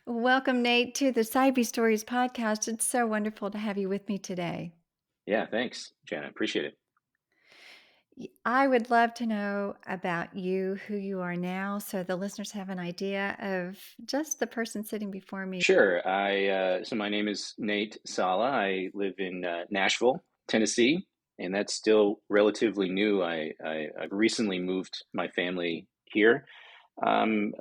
Welcome, Nate, to the Cybe Stories podcast. It's so wonderful to have you with me today. Yeah, thanks, Jana. Appreciate it. I would love to know about you, who you are now, so the listeners have an idea of just the person sitting before me. Sure. So my name is Nate Sala. I live in Nashville, Tennessee, and that's still relatively new. I've recently moved my family here. I'm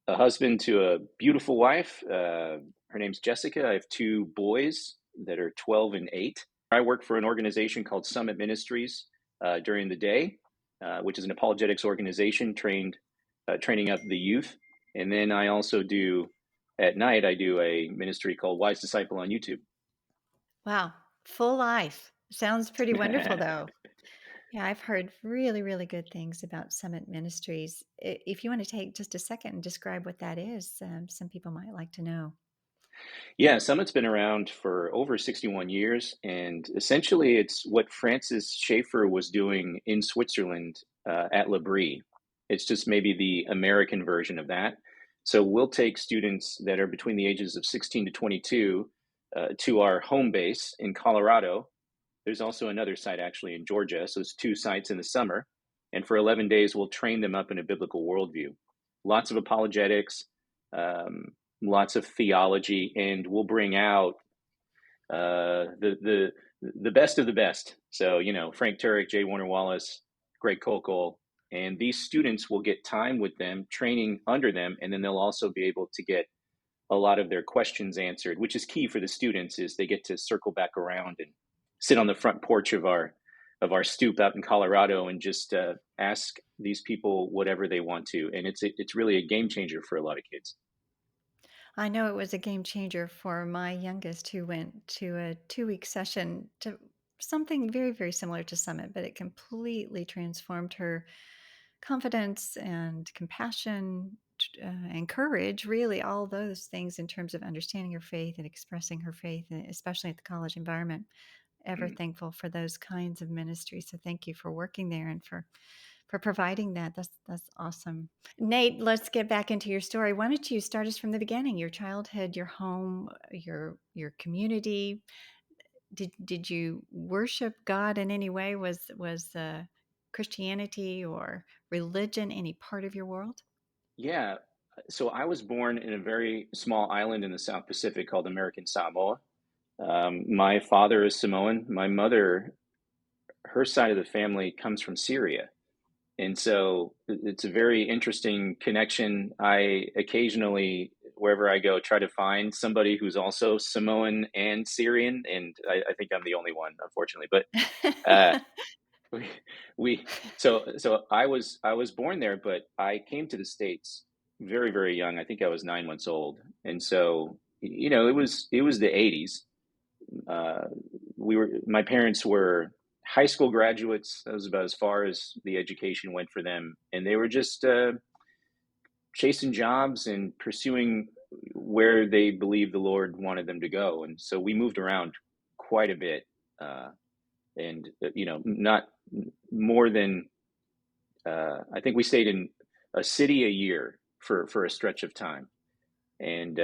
a husband to a beautiful wife. Her name's Jessica. I have two boys that are 12 and 8. I work for an organization called Summit Ministries during the day, which is an apologetics organization training up the youth. And then I also do, at night, I do a ministry called Wise Disciple on YouTube. Wow, full life. Sounds pretty wonderful, though. Yeah, I've heard really, really good things about Summit Ministries. If you want to take just a second and describe what that is, some people might like to know. Yeah, Summit's been around for over 61 years, and essentially it's what Francis Schaeffer was doing in Switzerland at L'Abri. It's just maybe the American version of that. So we'll take students that are between the ages of 16 to 22 to our home base in Colorado. There's also another site actually in Georgia, so it's two sites in the summer. And for 11 days, we'll train them up in a biblical worldview. Lots of apologetics, um, lots of theology, and we'll bring out the best of the best. So Frank Turek, J. Warner Wallace, Greg Koukl, and these students will get time with them, training under them, and then they'll also be able to get a lot of their questions answered, which is key for the students. Is they get to circle back around and sit on the front porch of our stoop out in Colorado and just ask these people whatever they want to, and it's really a game changer for a lot of kids. I know it was a game changer for my youngest who went to a 2 week session to something very, very similar to Summit, but it completely transformed her confidence and compassion and courage, really, all those things in terms of understanding her faith and expressing her faith, and especially at the college environment. Ever Mm. thankful for those kinds of ministries. So thank you for working there and for providing that. That's awesome. Nate, let's get back into your story. Why don't you start us from the beginning? Your childhood, your home, your community. Did you worship God in any way? Was Christianity or religion any part of your world? Yeah, so I was born in a very small island in the South Pacific called American Samoa. My father is Samoan. My mother, her side of the family comes from Syria. And so it's a very interesting connection. I occasionally, wherever I go, try to find somebody who's also Samoan and Syrian, and I think I'm the only one, unfortunately. But uh, we, we so I was born there, but I came to the States very very young. I think I was 9 months old, and so it was the '80s. Uh, my parents were high school graduates. That was about as far as the education went for them, and they were just chasing jobs and pursuing where they believed the Lord wanted them to go. And so we moved around quite a bit, and not more than I think we stayed in a city a year for a stretch of time, and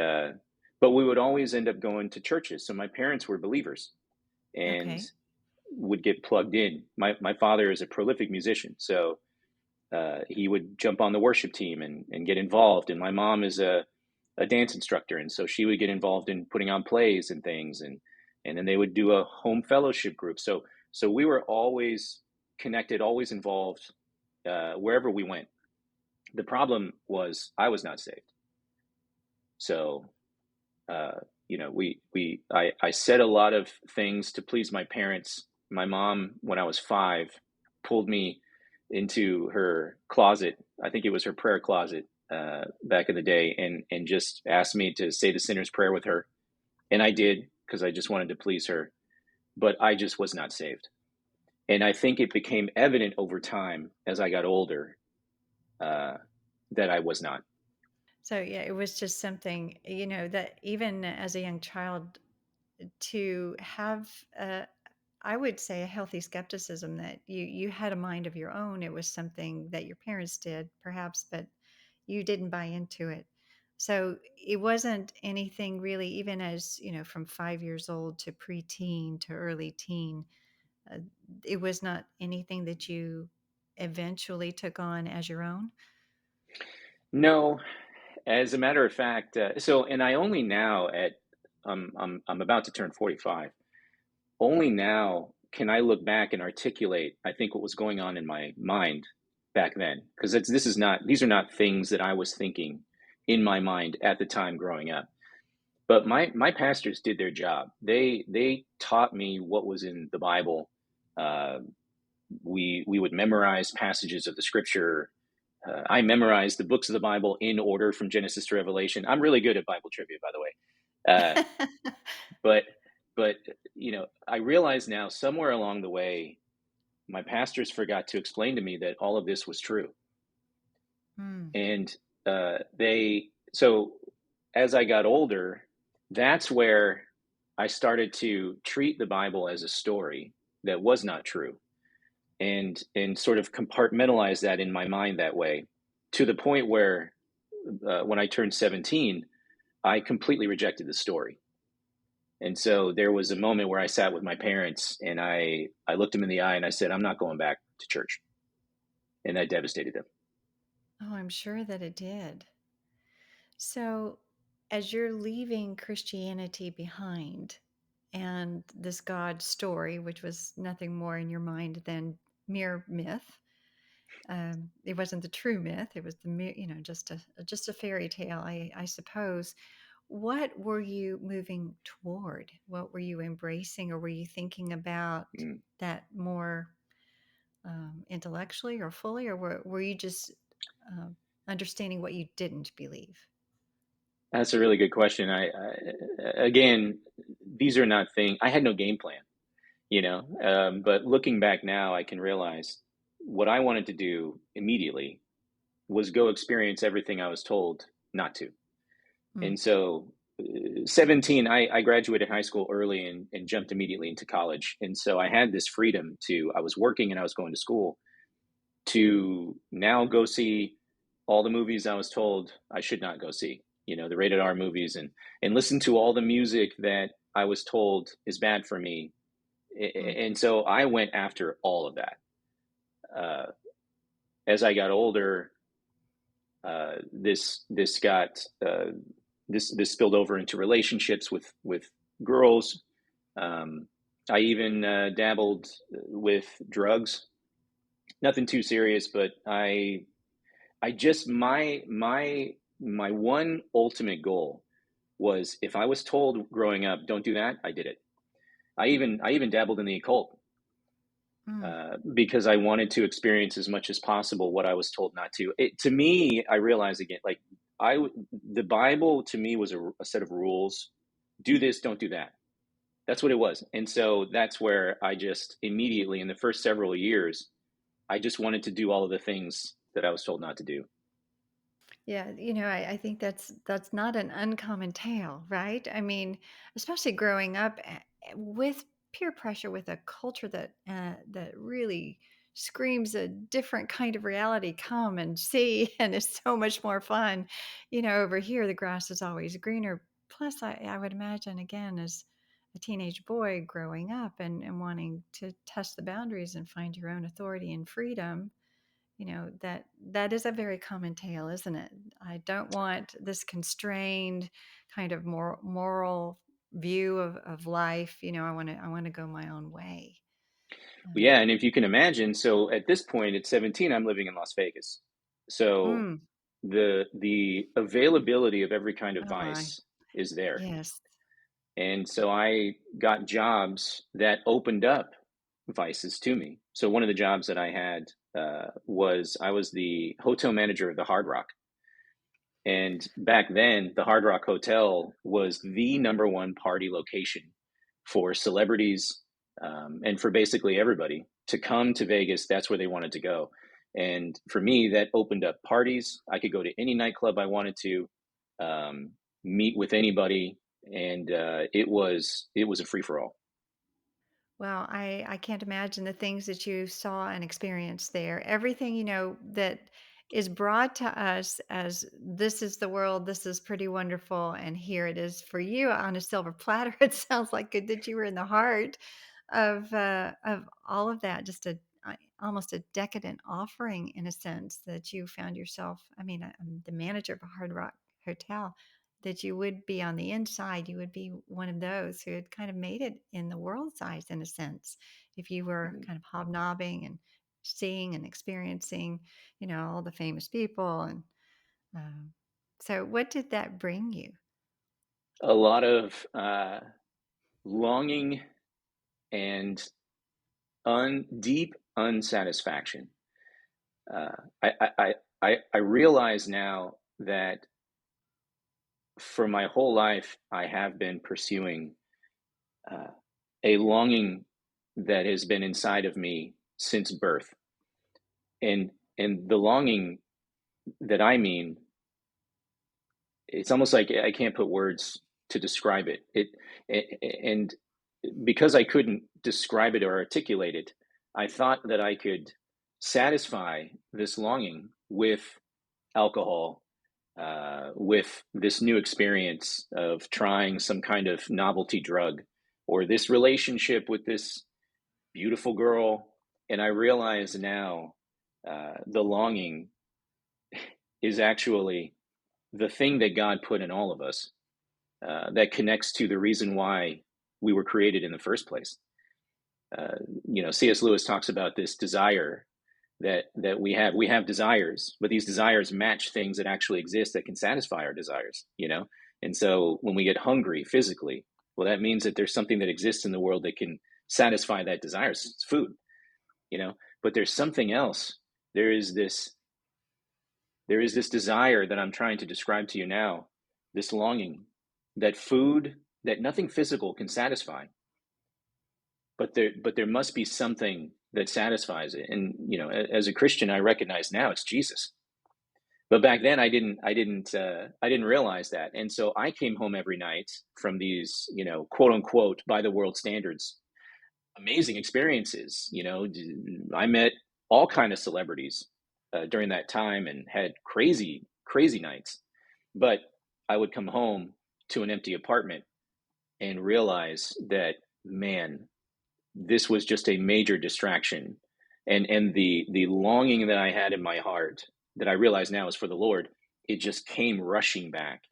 but we would always end up going to churches. So my parents were believers, and Okay. would get plugged in. My father is a prolific musician, so he would jump on the worship team and get involved. And my mom is a dance instructor, and so she would get involved in putting on plays and things, and then they would do a home fellowship group. So we were always connected, always involved wherever we went. The problem was I was not saved, so uh, I said a lot of things to please my parents. My mom, when I was 5, pulled me into her closet. I think it was her prayer closet back in the day, and just asked me to say the sinner's prayer with her, and I did because I just wanted to please her. But I just was not saved, and I think it became evident over time as I got older uh, that I was not. So yeah, it was just something, that even as a young child to have I would say a healthy skepticism that you had a mind of your own. It was something that your parents did, perhaps, but you didn't buy into it. So it wasn't anything really, even as, from 5 years old to preteen to early teen, uh, it was not anything that you eventually took on as your own. No, as a matter of fact, and I only now I'm about to turn 45. Only now can I look back and articulate, I think, what was going on in my mind back then, because these are not things that I was thinking in my mind at the time growing up. But my pastors did their job. They taught me what was in the Bible. Uh, we would memorize passages of the Scripture. I memorized the books of the Bible in order from Genesis to Revelation. I'm really good at Bible trivia, by the way. But but I realize now somewhere along the way, my pastors forgot to explain to me that all of this was true. Mm, And they so as I got older, that's where I started to treat the Bible as a story that was not true, and sort of compartmentalize that in my mind that way, to the point where when I turned 17, I completely rejected the story. And so there was a moment where I sat with my parents and I looked them in the eye and I said, I'm not going back to church. And that devastated them. oh, I'm sure that it did. So, as you're leaving Christianity behind and this God story, which was nothing more in your mind than mere myth, it wasn't the true myth; it was the mere, just a fairy tale, I suppose. What were you moving toward? What were you embracing, or were you thinking about Mm. that more intellectually or fully, or were you just uh, understanding what you didn't believe? That's a really good question. Again, these are not things, I had no game plan, but looking back now, I can realize what I wanted to do immediately was go experience everything I was told not to. Mm, And so, 17, I graduated high school early and jumped immediately into college. And so I had this freedom I was working and I was going to school, to now go see all the movies I was told I should not go see, the rated R movies, and listen to all the music that I was told is bad for me. mm. And so I went after all of that. Uh, as I got older, this got this spilled over into relationships with girls. Um, I even dabbled with drugs. Nothing too serious, but I just my one ultimate goal was, if I was told growing up, don't do that, I did it. I even dabbled in the occult, Mm. because I wanted to experience as much as possible what I was told not to. To me, I realized again, like, the Bible to me was a set of rules. Do this, don't do that. That's what it was. And so that's where I just immediately, in the first several years, I just wanted to do all of the things that I was told not to do. Yeah, I think that's not an uncommon tale, right? I mean, especially growing up with peer pressure, with a culture that really screams a different kind of reality. Come and see, and it's so much more fun. Over here, the grass is always greener. Plus, I would imagine, again, as a teenage boy growing up and wanting to test the boundaries and find your own authority and freedom, that is a very common tale, isn't it? I don't want this constrained kind of moral view of life. I want to go my own way. Yeah, um, and if you can imagine, so at this point at 17, I'm living in Las Vegas. So mm, the availability of every kind of oh my, vice is there. yes. And so I got jobs that opened up vices to me. So one of the jobs that I had was I was the hotel manager of the Hard Rock. And back then, the Hard Rock Hotel was the number one party location for celebrities, and for basically everybody to come to Vegas. That's where they wanted to go. And for me, that opened up parties. I could go to any nightclub I wanted to, meet with anybody, and it was a free for all. Well, I can't imagine the things that you saw and experienced there. Everything, that is brought to us as this is the world, this is pretty wonderful, and here it is for you on a silver platter. It sounds like good that you were in the heart of all of that, just almost a decadent offering in a sense that you found yourself. I mean, I'm the manager of a Hard Rock hotel. That you would be on the inside, you would be one of those who had kind of made it in the world's eyes, in a sense, if you were kind of hobnobbing and seeing and experiencing, all the famous people. And um, so, what did that bring you? A lot of longing and deep unsatisfaction. Uh, I realize now that for my whole life, I have been pursuing uh, a longing that has been inside of me since birth, and the longing that I mean, it's almost like I can't put words to describe it. And because I couldn't describe it or articulate it, I thought that I could satisfy this longing with alcohol, with this new experience of trying some kind of novelty drug, or this relationship with this beautiful girl. And I realize now the longing is actually the thing that God put in all of us, that connects to the reason why we were created in the first place. Uh, C.S. Lewis talks about this desire that we have. We have desires, but these desires match things that actually exist that can satisfy our desires. And so when we get hungry physically, well, that means that there's something that exists in the world that can satisfy that desire. It's food. But there's something else. There is this desire that I'm trying to describe to you now, this longing that food, that nothing physical can satisfy, but there must be something that satisfies it. And as a Christian, I recognize now it's Jesus. But back then, I didn't realize that, and so I came home every night from these, quote unquote, by the world standards, amazing experiences. I met all kind of celebrities during that time and had crazy, crazy nights. But I would come home to an empty apartment and realize that, man, this was just a major distraction, and the longing that I had in my heart that I realize now is for the Lord. It just came rushing back.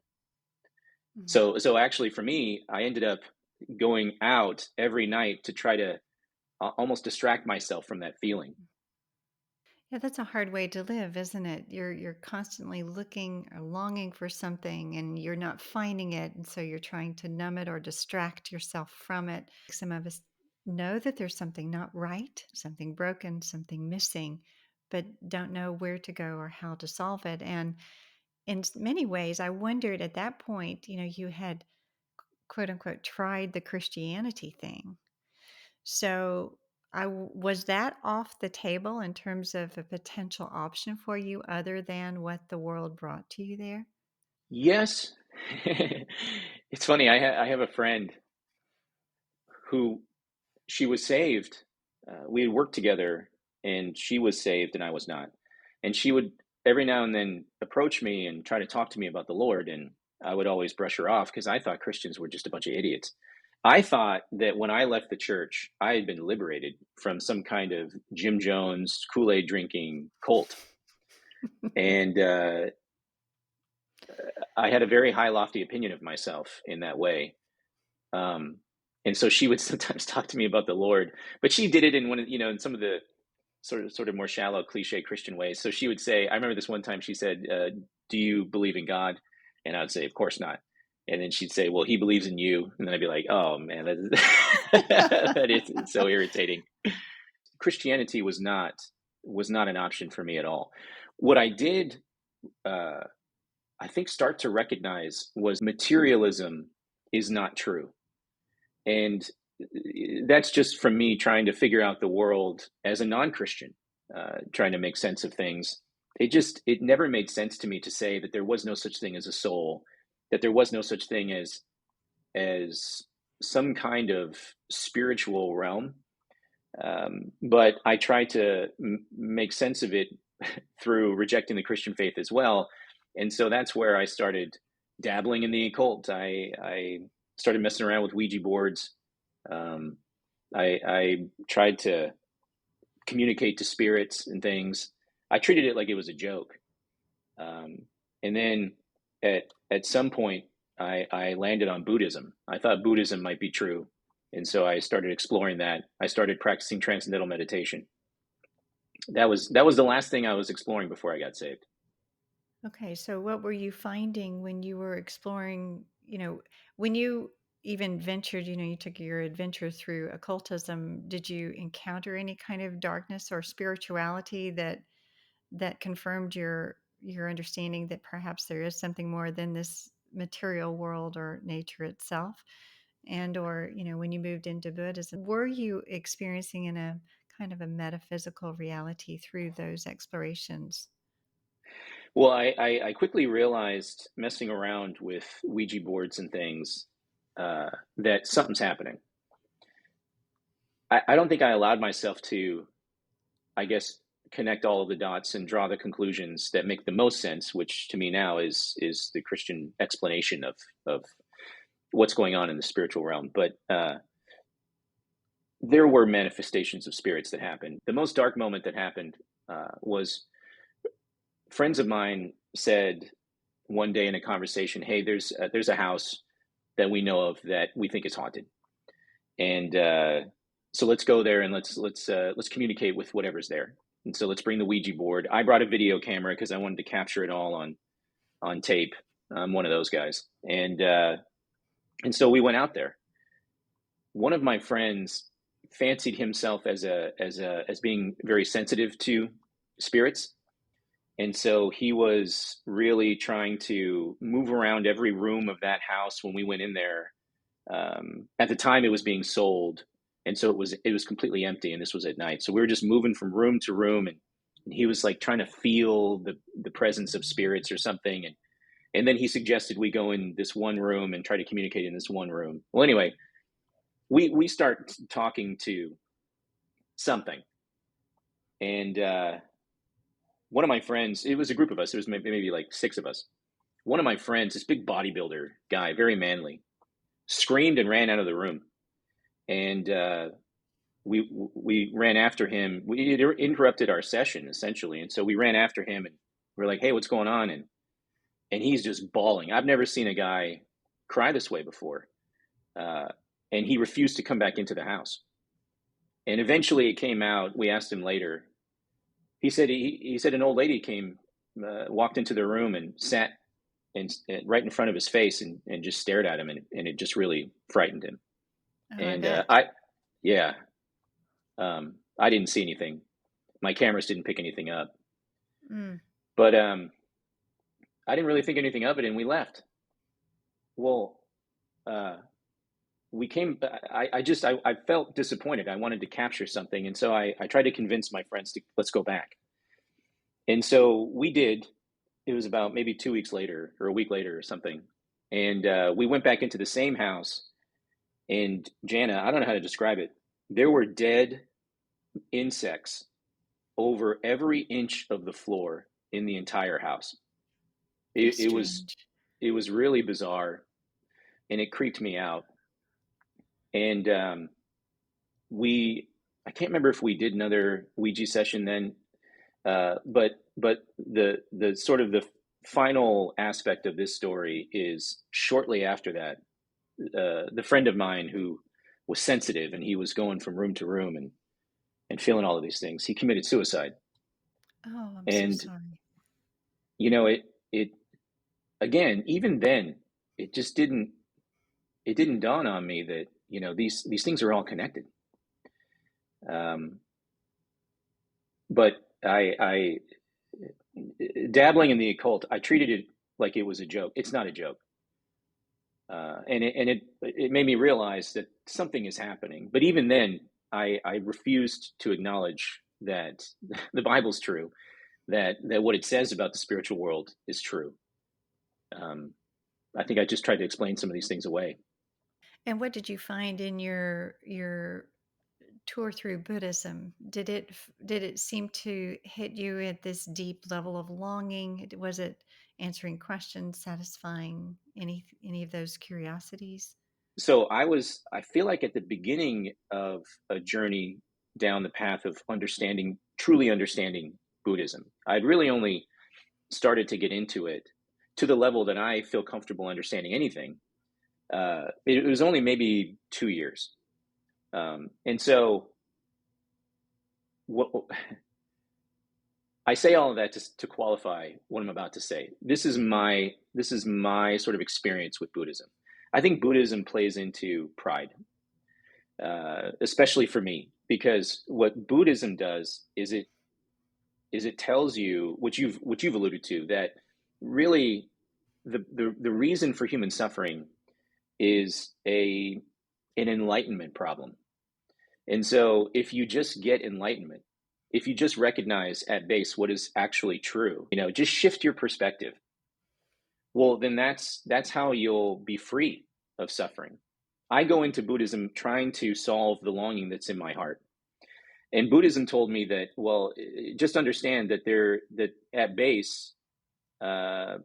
Mhm. So actually, for me, I ended up going out every night to try to almost distract myself from that feeling. Yeah, that's a hard way to live, isn't it? You're constantly looking or longing for something and you're not finding it, and so you're trying to numb it or distract yourself from it. Some of us know that there's something not right, something broken, something missing, but don't know where to go or how to solve it. And in many ways, I wondered at that point, you had quote unquote tried the Christianity thing. So, was that off the table in terms of a potential option for you other than what the world brought to you there? Yes. It's funny. I have a friend who, she was saved. We had worked together, and she was saved, and I was not. And she would every now and then approach me and try to talk to me about the Lord, and I would always brush her off because I thought Christians were just a bunch of idiots. I thought that when I left the church, I had been liberated from some kind of Jim Jones Kool Aid drinking cult, and I had a very high, lofty opinion of myself in that way. Um, and so she would sometimes talk to me about the Lord, but she did it in in some of the sort of more shallow, cliche Christian ways. So she would say, I remember this one time she said, "Do you believe in God?" And I would say, "Of course not." And then she'd say, "Well, he believes in you." And then I'd be like, "Oh man, that is so irritating." Christianity was not an option for me at all. What I did, uh, I think, start to recognize was materialism is not true. And that's just from me trying to figure out the world as a non-Christian, trying to make sense of things. It never made sense to me to say that there was no such thing as a soul, that there was no such thing as some kind of spiritual realm. But I try to make sense of it through rejecting the Christian faith as well. And so that's where I started dabbling in the occult. I started messing around with Ouija boards. Um, I tried to communicate to spirits and things. I treated it like it was a joke. Um, and then at some point, I landed on Buddhism. I thought Buddhism might be true, and so I started exploring that. I started practicing transcendental meditation. That was the last thing I was exploring before I got saved. Okay, so what were you finding when you were exploring, when you even ventured, you took your adventure through occultism, did you encounter any kind of darkness or spirituality that confirmed your understanding that perhaps there is something more than this material world or nature itself? And or, when you moved into Buddhism, were you experiencing in a kind of a metaphysical reality through those explorations? Well, I quickly realized messing around with Ouija boards and things that something's happening. I don't think I allowed myself to, I guess, connect all of the dots and draw the conclusions that make the most sense, which to me now is the Christian explanation of what's going on in the spiritual realm. But there were manifestations of spirits that happened. The most dark moment that happened was friends of mine said one day in a conversation, "Hey, there's a house that we know of that we think is haunted, and so let's go there and let's communicate with whatever's there. And so let's bring the Ouija board. I brought a video camera because I wanted to capture it all on tape. I'm one of those guys, and so we went out there. One of my friends fancied himself as being very sensitive to spirits, and so he was really trying to move around every room of that house when we went in there. At the time, it was being sold, and so it was completely empty. And this was at night, so we were just moving from room to room, and he was like trying to feel the presence of spirits or something. And then he suggested we go in this one room and try to communicate in this one room. Well, anyway, we start talking to something, and one of my friends. It was a group of us. There was maybe like six of us. One of my friends, this big bodybuilder guy, very manly, screamed and ran out of the room. And we ran after him. We interrupted our session essentially, and so we ran after him and we're like, "Hey, what's going on?" And he's just bawling. I've never seen a guy cry this way before, uh, and he refused to come back into the house. And eventually, it came out. We asked him later. He said an old lady came, walked into the room and sat and right in front of his face and just stared at him, and it just really frightened him. Oh, I And bet. I yeah, I didn't see anything. My cameras didn't pick anything up, Mm. but I didn't really think anything of it, and we left. Well, uh, we came. I felt disappointed. I wanted to capture something, and so I tried to convince my friends to let's go back. And so we did. It was about maybe 2 weeks later, or a week later, or something. And we went back into the same house. And Jana, I don't know how to describe it. There were dead insects over every inch of the floor in the entire house. How It was strange. it was really bizarre, and it creeped me out. And we I can't remember if we did another Ouija session then, but the sort of the final aspect of this story is shortly after that, the friend of mine who was sensitive and he was going from room to room and feeling all of these things, he committed suicide. Oh, I'm so And sorry. it again, even then, it just didn't dawn on me that these things are all connected. Um, but I dabbling in the occult, I treated it like it was a joke. It's not a joke, and it made me realize that something is happening. But even then, I refused to acknowledge that the Bible's true, that what it says about the spiritual world is true. Um, I think I just tried to explain some of these things away. And what did you find in your tour through Buddhism, did it seem to hit you at this deep level of longing? Was it answering questions, satisfying any of those curiosities? So I feel like at the beginning of a journey down the path of understanding, truly understanding Buddhism. I'd really only started to get into it to the level that I feel comfortable understanding anything. It was only maybe 2 years. And so what I say all of that to qualify what I'm about to say. This is my sort of experience with Buddhism. I think Buddhism plays into pride, especially for me, because what Buddhism does is it tells you what you've alluded to, that really the reason for human suffering is an enlightenment problem. And so if you just get enlightenment, if you just recognize at base what is actually true, just shift your perspective. Well, then that's how you'll be free of suffering. I go into Buddhism trying to solve the longing that's in my heart. And Buddhism told me that, well, just understand that at base, uh,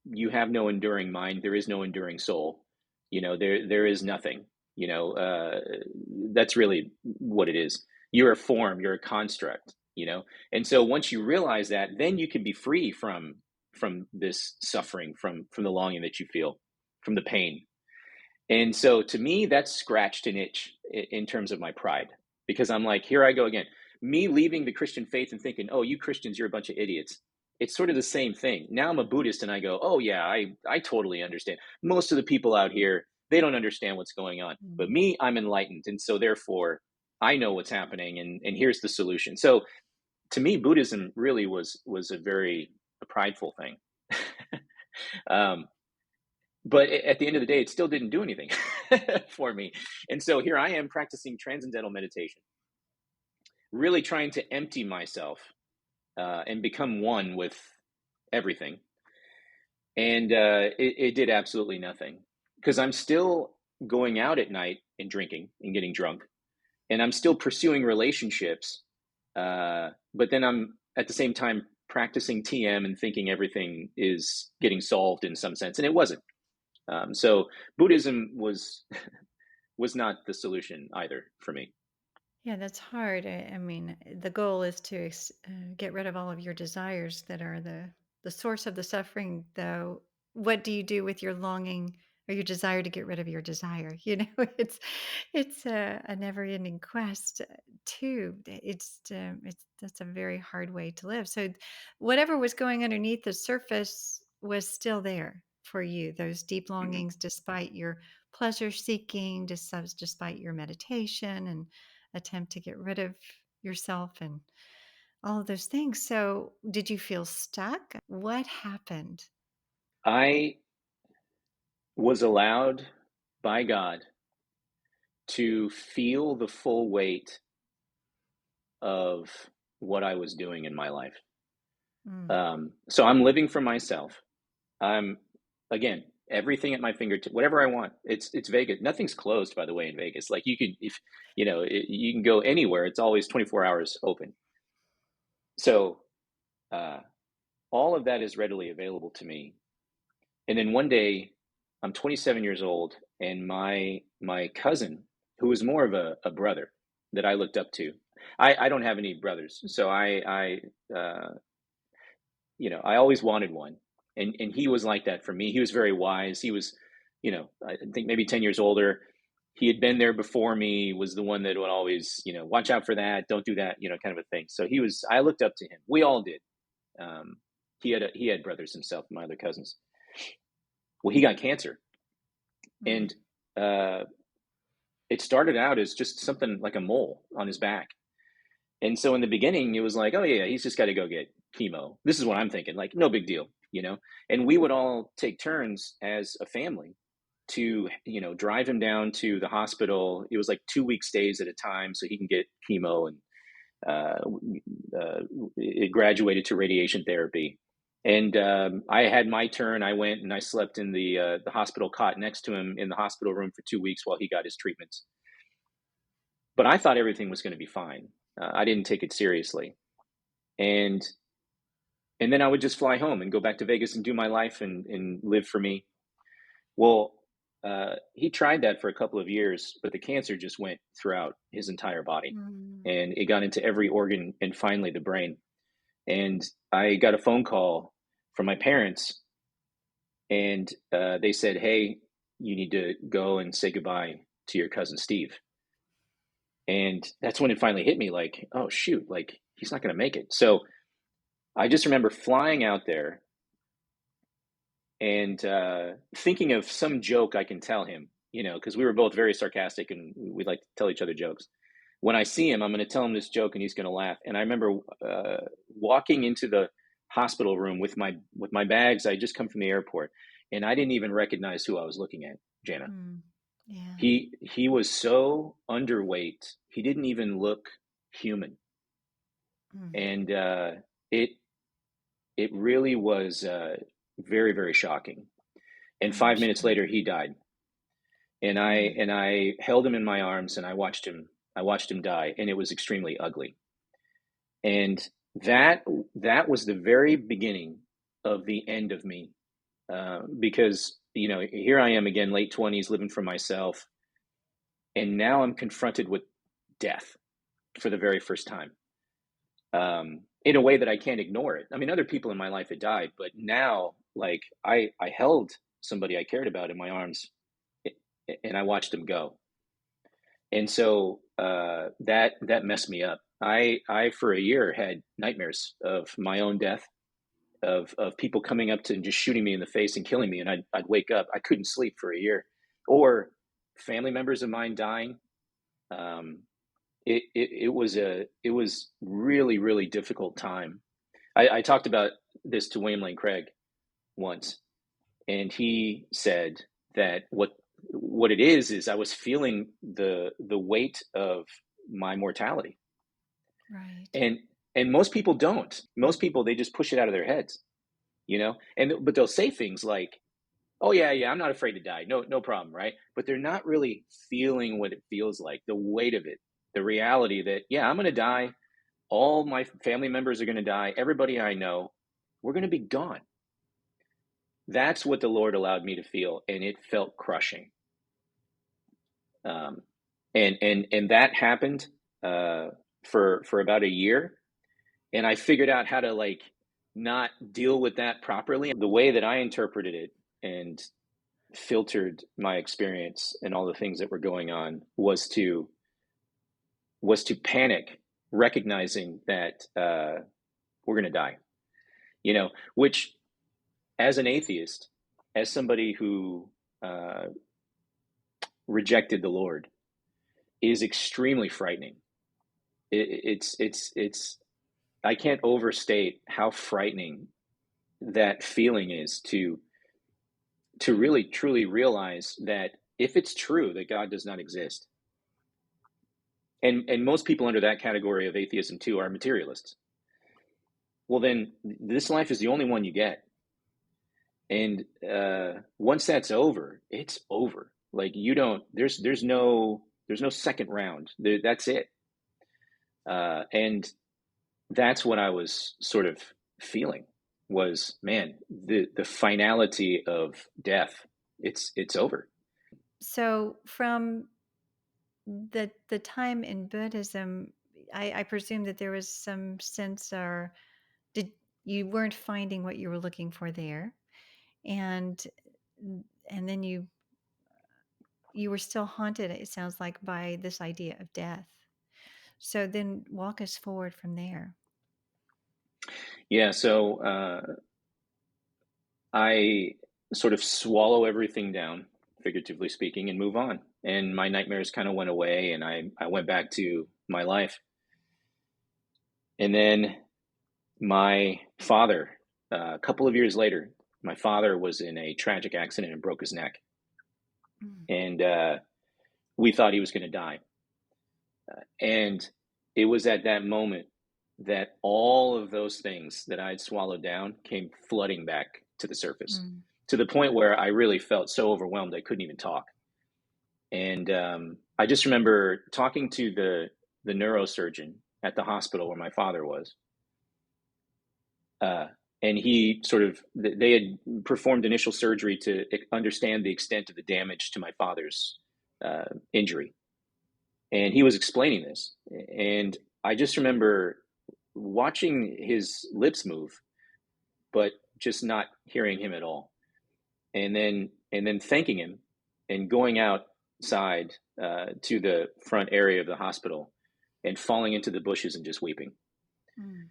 you have no enduring mind. There is no enduring soul. There is nothing. You know, uh, that's really what it is. You're a form. You're a construct. And so once you realize that, then you can be free from this suffering, from the longing that you feel, from the pain. And so to me, that scratched an itch in terms of my pride, because I'm like, here I go again. Me leaving the Christian faith and thinking, oh, you Christians, you're a bunch of idiots. It's sort of the same thing. Now I'm a Buddhist and I go, oh, yeah, I totally understand. Most of the people out here, they don't understand what's going on. But Mm. me, I'm enlightened. And so therefore, I know what's happening, and here's the solution. So to me, Buddhism really was a prideful thing. um, but at the end of the day, it still didn't do anything for me. And so here I am practicing transcendental meditation, really trying to empty myself and become one with everything. And it did absolutely nothing, because I'm still going out at night and drinking and getting drunk, and I'm still pursuing relationships. But then I'm at the same time practicing TM and thinking everything is getting solved in some sense, and it wasn't. So Buddhism was not the solution either for me. Yeah, that's hard. I mean, the goal is to get rid of all of your desires that are the source of the suffering. Though, what do you do with your longing or your desire to get rid of your desire? It's a never-ending quest. Too. It's that's a very hard way to live. So, whatever was going underneath the surface was still there for you. Those deep Mhm. longings, despite your pleasure seeking, despite your meditation and attempt to get rid of yourself and all of those things. So, did you feel stuck? What happened? I was allowed by God to feel the full weight of what I was doing in my life. Mm. So I'm living for myself. I'm again everything at my fingertips, whatever I want. It's Vegas. Nothing's closed, by the way, in Vegas. Like you can, if you can go anywhere. It's always 24 hours open. So uh, all of that is readily available to me. And then one day, I'm 27 years old, and my cousin, who was more of a brother that I looked up to. I don't have any brothers, so I always wanted one, and he was like that for me. He was very wise. He was, I think maybe 10 years older. He had been there before me. Was the one that would always, watch out for that, don't do that, kind of a thing. So he was. I looked up to him. We all did. Um, he had brothers himself, my other cousins. Well, he got cancer, Mm. and uh, it started out as just something like a mole on his back. And so in the beginning, it was like, oh yeah, he's just got to go get chemo. This is what I'm thinking, like no big deal. And we would all take turns as a family to, drive him down to the hospital. It was like 2 week stays at a time so he can get chemo, and uh, uh, it graduated to radiation therapy. And I had my turn. I went and I slept in the hospital cot next to him in the hospital room for 2 weeks while he got his treatments. but I thought everything was going to be fine. I didn't take it seriously, and then I would just fly home and go back to Vegas and do my life and live for me. Well, he tried that for a couple of years, but the cancer just went throughout his entire body, Mm. and it got into every organ and finally the brain. And I got a phone call from my parents, and they said, "Hey, you need to go and say goodbye to your cousin Steve." And that's when it finally hit me, like, oh shoot, like he's not going to make it. So I just remember flying out there and thinking of some joke I can tell him, because we were both very sarcastic and we like to tell each other jokes. When I see him, I'm going to tell him this joke and he's going to laugh. And I remember walking into the hospital room with my bags. I just come from the airport, and I didn't even recognize who I was looking at, Jana. Mm. Yeah. He was so underweight. He didn't even look human, Mm. and it it really was very, very shocking. And I'm 5 minutes sure. later, he died. And I Mm. and I held him in my arms, and I watched him die, and it was extremely ugly. And that was the very beginning of the end of me, because here I am again, late 20s, living for myself, and now I'm confronted with death for the very first time, in a way that I can't ignore it. I mean, other people in my life had died, but now, like, I held somebody I cared about in my arms, and I watched him go. And so that messed me up. I for a year had nightmares of my own death, of people coming up to and just shooting me in the face and killing me, and I'd wake up. I couldn't sleep for a year, or family members of mine dying. Um, it was really, really difficult time. I talked about this to William Lane Craig once, and he said that what it is I was feeling the weight of my mortality, Right. and most people don't. Most people, they just push it out of their heads, and but they'll say things like, "Oh yeah, yeah, I'm not afraid to die. No, no problem," right? But they're not really feeling what it feels like, the weight of it, the reality that, yeah, I'm going to die. All my family members are going to die. Everybody I know, we're going to be gone. That's what the Lord allowed me to feel, and it felt crushing. Um, and that happened uh, for about a year, and I figured out how to, like, not deal with that properly. The way that I interpreted it and filtered my experience and all the things that were going on was to panic, recognizing that we're going to die. Which, as an atheist, as somebody who uh, rejected the Lord, is extremely frightening. It's I can't overstate how frightening that feeling is, to really truly realize that if it's true that God does not exist, and most people under that category of atheism too are materialists, well then this life is the only one you get, and once that's over, it's over. Like, you don't. There's no second round. That's it. And that's what I was sort of feeling, was, man, the finality of death. It's over. So from the time in Buddhism, I presume that there was some sense, or did you weren't finding what you were looking for there, and and then you were still haunted, it sounds like, by this idea of death. So then walk us forward from there. Yeah. So I sort of swallow everything down, figuratively speaking, and move on. And my nightmares kind of went away, and I went back to my life. And then my father, a couple of years later, my father was in a tragic accident and broke his neck. Mm. And we thought he was going to die. And it was at that moment that all of those things that I'd swallowed down came flooding back to the surface, to the point where I really felt so overwhelmed I couldn't even talk. And I just remember talking to the neurosurgeon at the hospital where my father was, uh, and he sort of they had performed initial surgery to understand the extent of the damage to my father's injury, and he was explaining this, and I just remember watching his lips move, but just not hearing him at all, and then thanking him, and going outside to the front area of the hospital, and falling into the bushes and just weeping. Mm.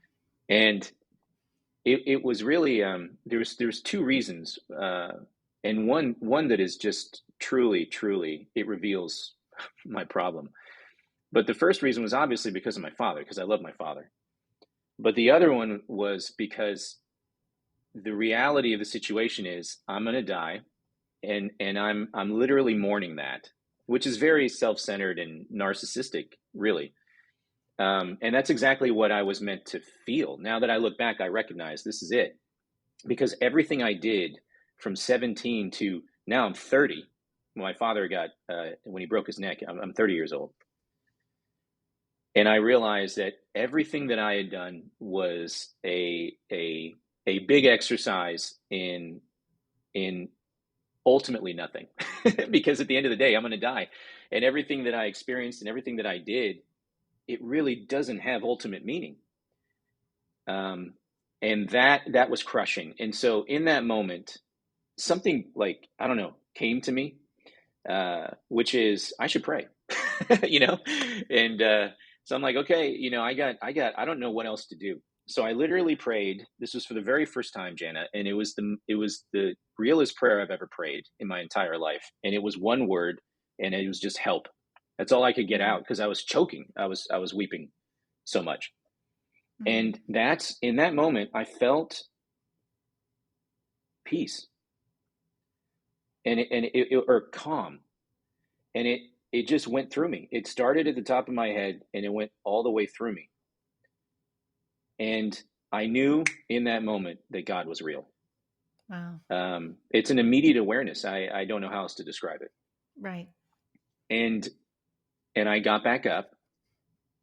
And it was really there's two reasons, and one that is just truly it reveals my problem. But the first reason was obviously because of my father, because I love my father. But the other one was because the reality of the situation is I'm going to die, and I'm literally mourning that, which is very self-centered and narcissistic, really. And that's exactly what I was meant to feel. Now that I look back, I recognize this is it, because everything I did from 17 to now I'm 30. My father got when he broke his neck. I'm 30 years old, and I realized that everything that I had done was a big exercise in ultimately nothing, because at the end of the day, I'm going to die, and everything that I experienced and everything that I did, it really doesn't have ultimate meaning. Um, and that was crushing. And so in that moment, something like, I don't know, came to me, which is I should pray, you know, and so I'm like, okay, I don't know what else to do. So I literally prayed. This was for the very first time, Jana, and it was the realest prayer I've ever prayed in my entire life. And it was one word, and it was just help. That's all I could get Mm. out because I was choking. I was weeping so much. Mm. And that's in that moment I felt peace, or calm, and it just went through me. It started at the top of my head and it went all the way through me. And I knew in that moment that God was real. Wow. It's an immediate awareness. I don't know how else to describe it. Right. And and I got back up,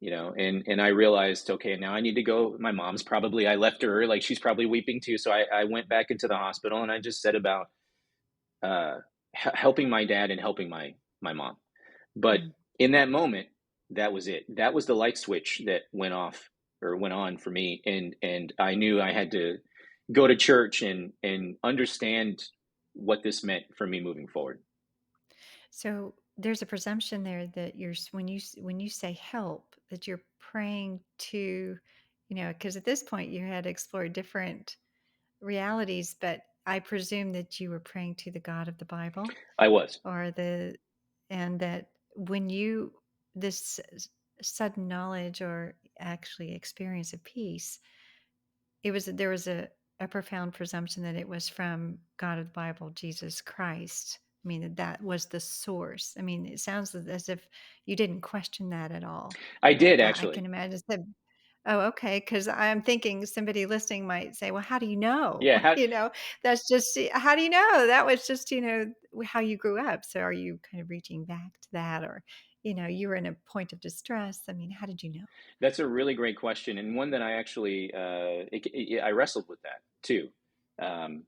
and I realized, okay, now I need to go. My mom's probably, I left her, like she's probably weeping too. So I went back into the hospital and I just said about uh, helping my dad and helping my mom. But Mm. in that moment, that was it. That was the light switch that went off or went on for me, and I knew I had to go to church and understand what this meant for me moving forward. So there's a presumption there that when you say help, that you're praying to, because at this point you had explored different realities, but I presume that you were praying to the God of the Bible, I was. or and that when this sudden knowledge or actually experience of peace, there was a profound presumption that it was from God of the Bible, Jesus Christ. I mean, that was the source. I mean, it sounds as if you didn't question that at all. I But did I can actually. imagine oh, okay. Because I'm thinking somebody listening might say, well, how do you know? Yeah. That's just, how do you know? That was just, how you grew up. So are you kind of reaching back to that? Or, you were in a point of distress. I mean, how did you know? That's a really great question, and one that I actually I wrestled with that too. Um,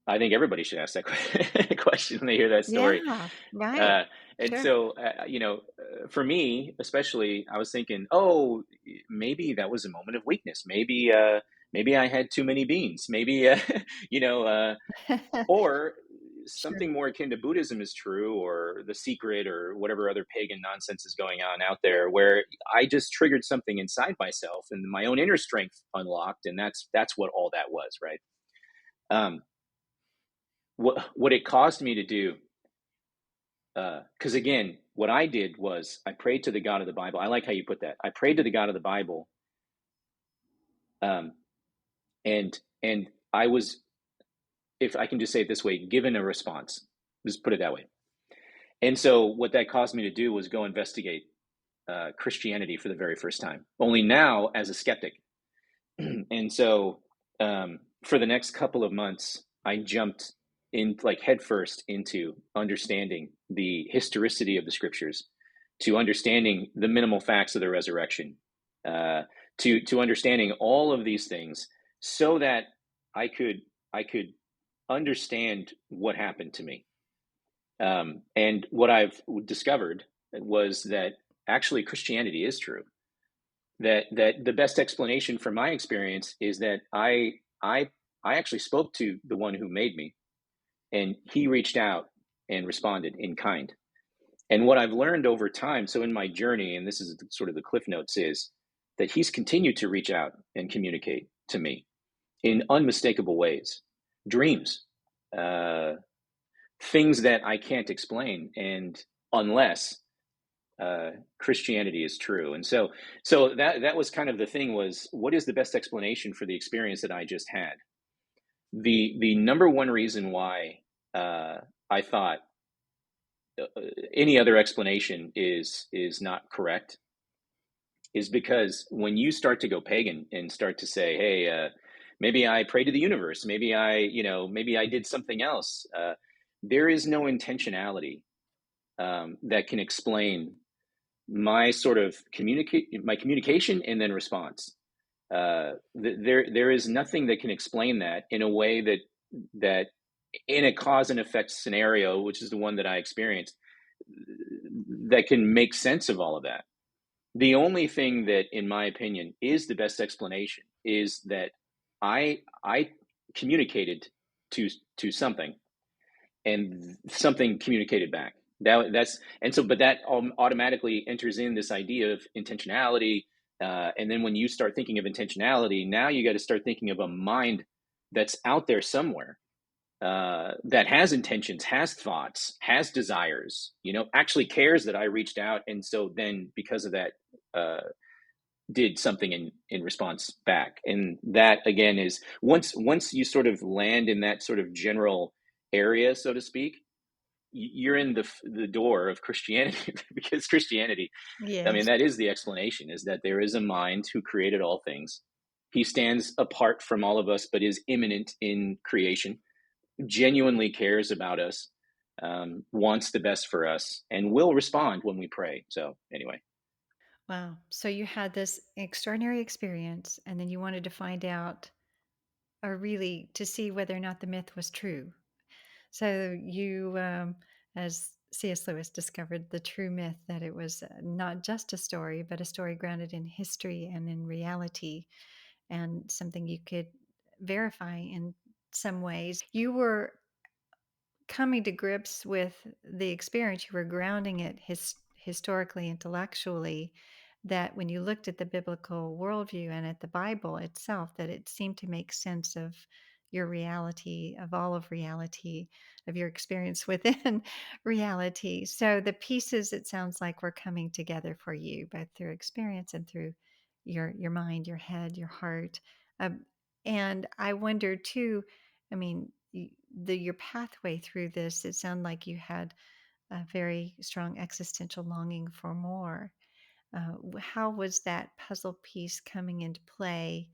I think everybody should ask that question when they hear that story. Yeah, right. Uh, and Sure. so, for me, especially, I was thinking, oh, maybe that was a moment of weakness. Maybe I had too many beans. Maybe, you know, uh, or Sure. something more akin to Buddhism is true, or The Secret, or whatever other pagan nonsense is going on out there, where I just triggered something inside myself, and my own inner strength unlocked, and that's what all that was, right? Um, what it caused me to do, because again, what I did was I prayed to the God of the Bible. I like how you put that. I prayed to the God of the Bible, um, and I was, if I can just say it this way, given a response. Just put it that way. And so what that caused me to do was go investigate Christianity for the very first time. Only now as a skeptic. And so for the next couple of months, I jumped in like headfirst into understanding the historicity of the scriptures, to understanding the minimal facts of the resurrection, uh, to understanding all of these things, so that I could understand what happened to me. And what I've discovered was that actually Christianity is true. That the best explanation from my experience is that I I actually spoke to the one who made me, and he reached out and responded in kind. And what I've learned over time, so in my journey, and this is sort of the cliff notes, is that he's continued to reach out and communicate to me in unmistakable ways, dreams, uh, things that I can't explain, and unless Christianity is true. And so that was kind of the thing, was what is the best explanation for the experience that I just had? The number one reason why I thought any other explanation is not correct is because when you start to go pagan and start to say, hey, maybe I pray to the universe, maybe I did something else, there is no intentionality that can explain my sort of my communication and then response. There is nothing that can explain that in a way that in a cause and effect scenario, which is the one that I experienced, that can make sense of all of that. The only thing that, in my opinion, is the best explanation is that I communicated to something, and something communicated back. That's and so, but that automatically enters in this idea of intentionality. And then when you start thinking of intentionality, now you got to start thinking of a mind that's out there somewhere, that has intentions, has thoughts, has desires, actually cares that I reached out. And so then because of that, did something in response back. And that again is, once you sort of land in that sort of general area, so to speak, you're in the door of Christianity. Because Christianity, I mean, Yes. that is the explanation, is that there is a mind who created all things. He stands apart from all of us, but is immanent in creation, genuinely cares about us, wants the best for us, and will respond when we pray. So anyway, Wow. So you had this extraordinary experience, and then you wanted to find out, or really to see whether or not the myth was true. So you, as C.S. Lewis discovered the true myth, that it was not just a story, but a story grounded in history and in reality, and something you could verify in some ways. You were coming to grips with the experience, you were grounding it historically, intellectually, that when you looked at the biblical worldview and at the Bible itself, that it seemed to make sense of your reality, of all of reality, of your experience within reality. So the pieces, it sounds like, were coming together for you, both through experience and through your mind, your head, your heart. Um, and I wonder too, I mean, your pathway through this, it sounded like you had a very strong existential longing for more. How was that puzzle piece coming into play,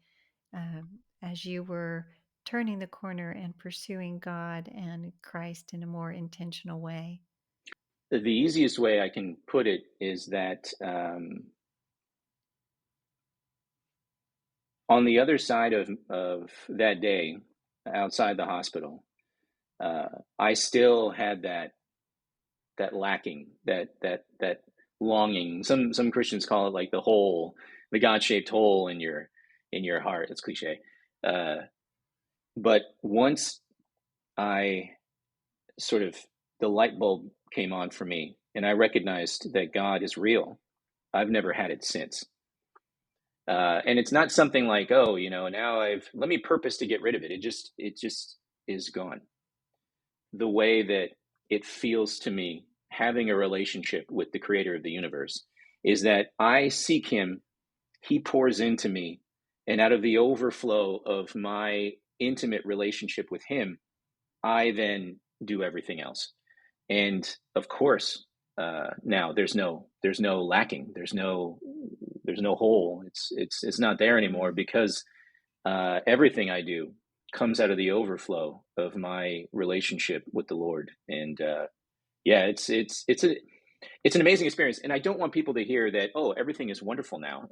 as you were turning the corner and pursuing God and Christ in a more intentional way? the easiest way I can put it is that, on the other side of that day, outside the hospital, uh, I still had that lacking, that longing. Some Christians call it like the hole, the God-shaped hole in your heart. It's cliche. Uh, but once I sort of, the light bulb came on for me, and I recognized that God is real, I've never had it since. And it's not something like, oh, now let me purpose to get rid of it. It just is gone. The way that it feels to me, having a relationship with the creator of the universe, is that I seek him, he pours into me, and out of the overflow of my intimate relationship with him, I then do everything else. And of course, now there's no lacking, there's no hole. It's not there anymore, Mm. because everything I do comes out of the overflow of my relationship with the Lord. And yeah, it's a It's an amazing experience, and I don't want people to hear that, oh, everything is wonderful now.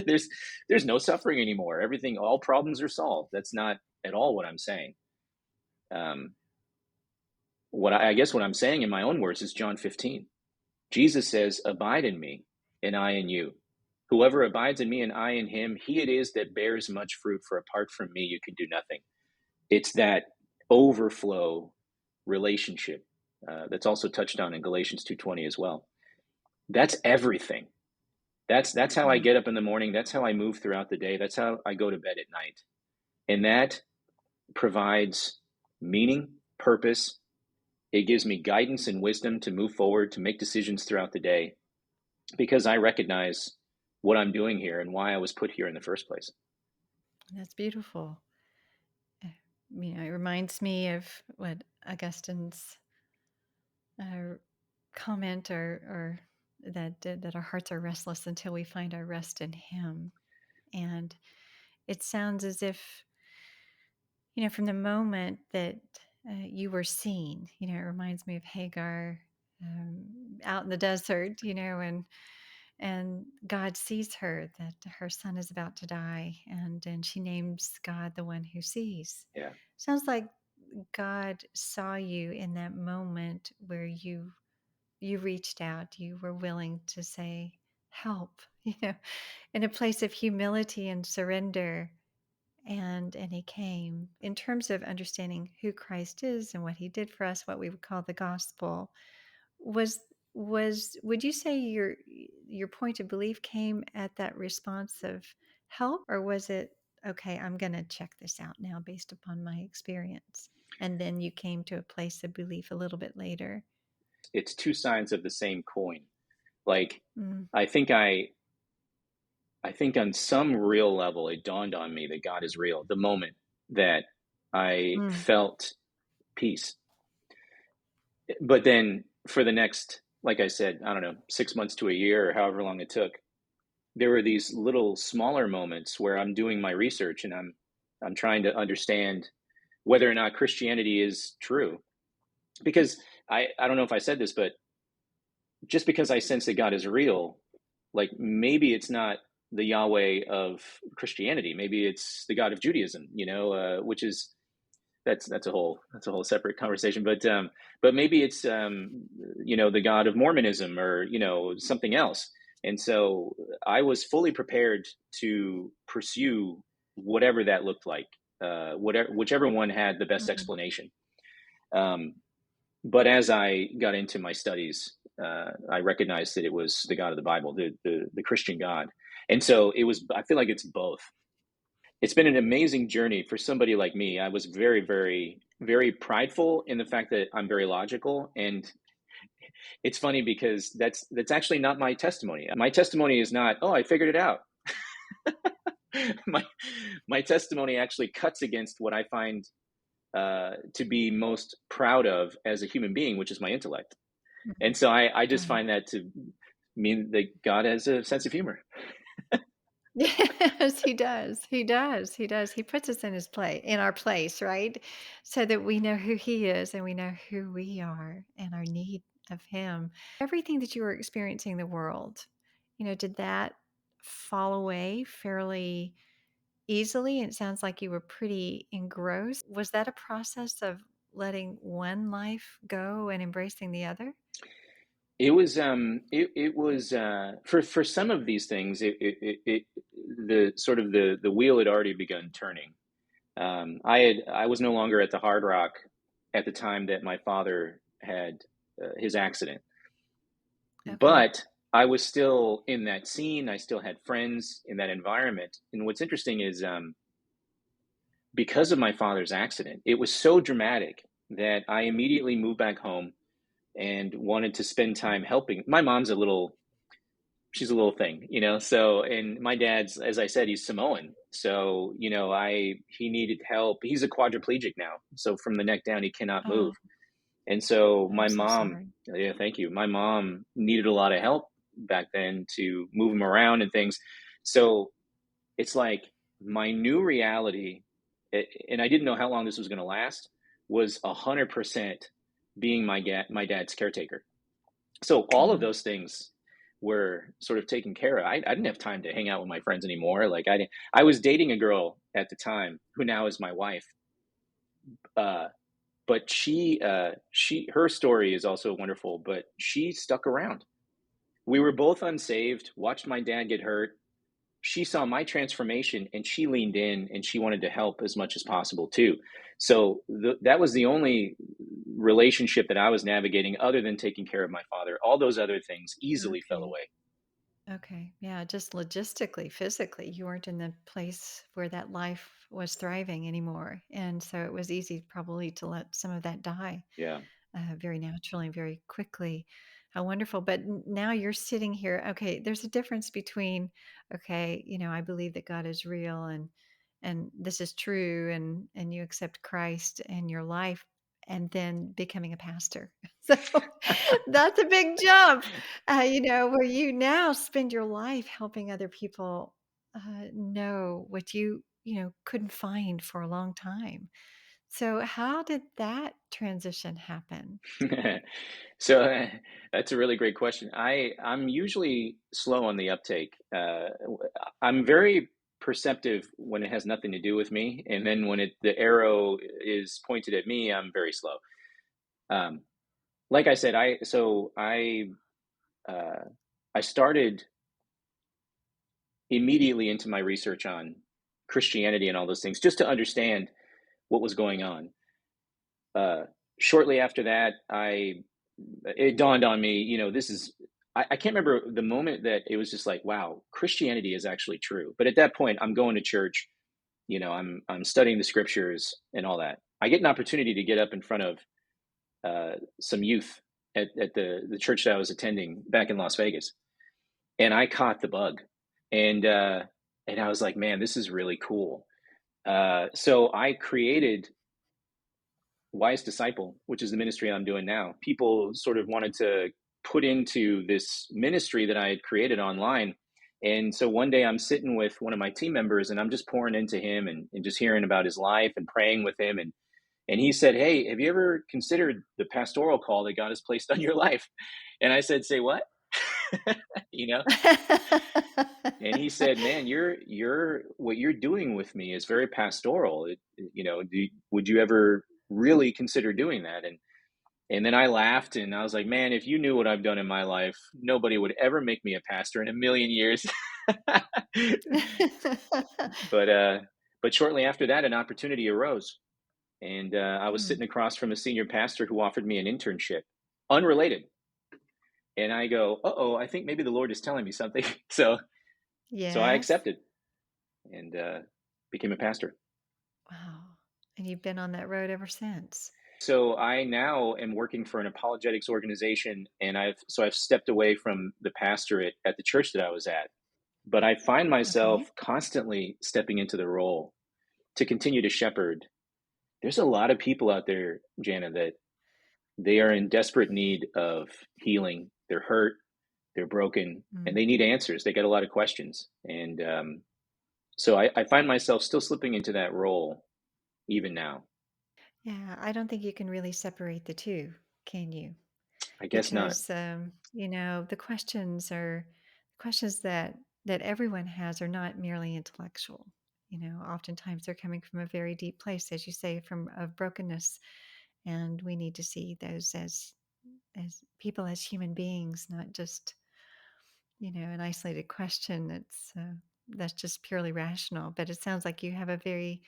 There's there's no suffering anymore. Everything, all problems are solved. That's not at all what I'm saying. Um, I guess what I'm saying in my own words is John 15. Jesus says, "Abide in me, and I in you. Whoever abides in me and I in him, he it is that bears much fruit. For apart from me, you can do nothing." It's that overflow relationship that's also touched on in Galatians 2:20 as well. That's everything. That's how I Mm. get up in the morning. That's how I move throughout the day. That's how I go to bed at night. And that provides meaning, purpose. It gives me guidance and wisdom to move forward, to make decisions throughout the day, because I recognize what I'm doing here and why I was put here in the first place. That's beautiful. It reminds me of what Augustine's uh, comment, or that our hearts are restless until we find our rest in Him. And it sounds as if, from the moment that you were seen, it reminds me of Hagar out in the desert, and God sees her that her son is about to die, and then she names God the one who sees. Yeah. Sounds like God saw you in that moment where you reached out, you were willing to say help, in a place of humility and surrender, and he came. In terms of understanding who Christ is and what he did for us, what we would call the gospel, was would you say your point of belief came at that response of help, or was it, okay, I'm going to check this out now based upon my experience, and then you came to a place of belief a little bit later? It's two sides of the same coin. Like, Mm, I think I I think on some real level it dawned on me that God is real the moment that I mm, felt peace. But then for the next, like I said, I don't know, 6 months to a year or however long it took, there were these little smaller moments where I'm doing my research and I'm trying to understand whether or not Christianity is true. Because I don't know if I said this, but just because I sense that God is real, like maybe it's not the Yahweh of Christianity. Maybe it's the God of Judaism, which is that's a whole separate conversation. But maybe it's the God of Mormonism or something else. And so I was fully prepared to pursue whatever that looked like, whichever one had the best mm, explanation. Um, but as I got into my studies, I recognized that it was the God of the Bible, the Christian God. And so it was. I feel like it's both. It's been an amazing journey for somebody like me. I was very, very, very prideful in the fact that I'm very logical, and it's funny because that's actually not my testimony. My testimony is not, oh, I figured it out. my my testimony actually cuts against what I find to be most proud of as a human being, which is my intellect. mm. And so I just Right. find that to mean that God has a sense of humor. Yes, he does. He does. He does. He puts us in his place, in our place, right? So that we know who he is and we know who we are and our need of him. Everything that you were experiencing in the world, did that fall away fairly easily? And it sounds like you were pretty engrossed. Was that a process of letting one life go and embracing the other? It was for some of these things, the sort of the wheel had already begun turning. I was no longer at the Hard Rock at the time that my father had his accident, Okay. but I was still in that scene. I still had friends in that environment. And what's interesting is, because of my father's accident, it was so dramatic that I immediately moved back home and wanted to spend time helping. My mom's she's a little thing, so, and my dad's, as I said, he's Samoan. So, he needed help. He's a quadriplegic now. So from the neck down, he cannot move. Oh, And so I'm my so mom, sorry. yeah, thank you. My mom needed a lot of help back then to move him around and things. So it's like my new reality, and I didn't know how long this was going to last, was 100% being my dad's caretaker. So all of Mm, those things were sort of taken care of. I didn't have time to hang out with my friends anymore. Like I was dating a girl at the time who now is my wife. Uh, but her story is also wonderful, but she stuck around. We were both unsaved, watched my dad get hurt. She saw my transformation and she leaned in and she wanted to help as much as possible too. So that was the only relationship that I was navigating other than taking care of my father. All those other things easily fell okay. away. Okay. Yeah. Just logistically, physically, you weren't in the place where that life was thriving anymore. And so it was easy probably to let some of that die Yeah. very naturally, very quickly. How wonderful. But now you're sitting here. Okay. There's a difference between, okay, I believe that God is real and this is true and you accept Christ in your life and then becoming a pastor. So that's a big jump, where you now spend your life helping other people know what you couldn't find for a long time. So, how did that transition happen? So that's a really great question. I'm usually slow on the uptake. I'm very perceptive when it has nothing to do with me, and then when the arrow is pointed at me, I'm very slow. Um, like I said, uh, I started immediately into my research on Christianity and all those things just to understand what was going on. Uh, Shortly after that, it dawned on me, this is I can't remember the moment that it was just like, wow, Christianity is actually true. But at that point, I'm going to church, I'm studying the scriptures and all that. I get an opportunity to get up in front of some youth at the church that I was attending back in Las Vegas, and I caught the bug, and and I was like, man, this is really cool. So I created Wise Disciple, which is the ministry I'm doing now. People sort of wanted to put into this ministry that I had created online. And so one day I'm sitting with one of my team members and I'm just pouring into him and just hearing about his life and praying with him. And he said, hey, have you ever considered the pastoral call that God has placed on your life? And I said, say what? you know, and he said, man, what you're doing with me is very pastoral. Would you ever really consider doing that? And then I laughed and I was like, man, if you knew what I've done in my life, nobody would ever make me a pastor in a million years. but uh, but shortly after that, an opportunity arose, and I was Hmm. sitting across from a senior pastor who offered me an internship, unrelated. And I go, uh oh, I think maybe the Lord is telling me something. So I Yes. accepted and became a pastor. Wow. And you've been on that road ever since. So I now am working for an apologetics organization, and I've stepped away from the pastorate at the church that I was at. But I find Okay. myself constantly stepping into the role to continue to shepherd. There's a lot of people out there, Jana, that they are in desperate need of healing. They're hurt, they're broken, and they need Mhm. answers. They got a lot of questions, and so I find myself still slipping into that role even now. Yeah, I don't think you can really separate the two, can you? I guess not. Because the questions that everyone has are not merely intellectual. Oftentimes they're coming from a very deep place, as you say, from of brokenness, and we need to see those as people, as human beings, not just an isolated question that's just purely rational. But it sounds like you have a very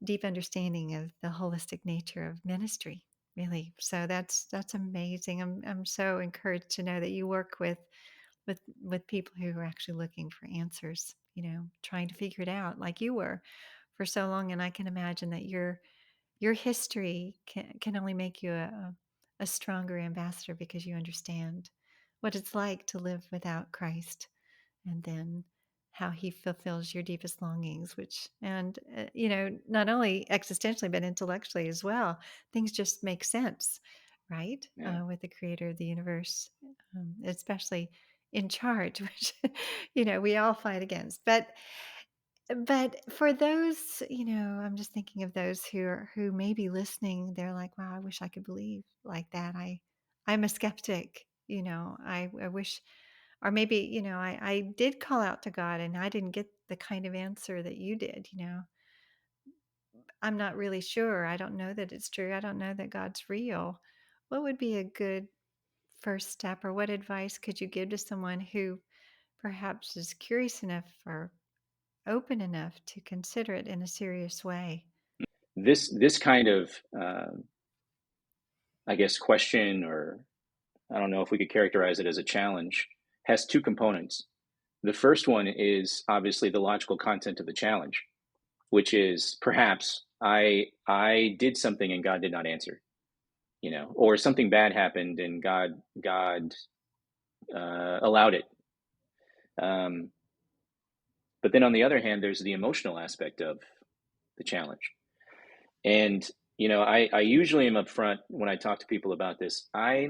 deep understanding of the holistic nature of ministry, really. So that's amazing. I'm so encouraged to know that you work with people who are actually looking for answers, trying to figure it out like you were for so long. And I can imagine that your history can only make you a stronger ambassador because you understand what it's like to live without Christ, and then how he fulfills your deepest longings, which and not only existentially but intellectually as well. Things just make sense, right? Yeah. With the creator of the universe, especially in charge, which we all fight against. But for those, I'm just thinking of those who may be listening. They're like, wow, I wish I could believe like that. I'm a skeptic. I wish, or maybe, I did call out to God and I didn't get the kind of answer that you did. I'm not really sure. I don't know that it's true. I don't know that God's real. What would be a good first step, or what advice could you give to someone who perhaps is curious enough or open enough to consider it in a serious way? This kind of, I guess, question, or I don't know if we could characterize it as a challenge, has two components. The first one is obviously the logical content of the challenge, which is perhaps I did something and God did not answer, or something bad happened and God allowed it. Um, but then on the other hand, there's the emotional aspect of the challenge. And I usually am upfront when I talk to people about this. I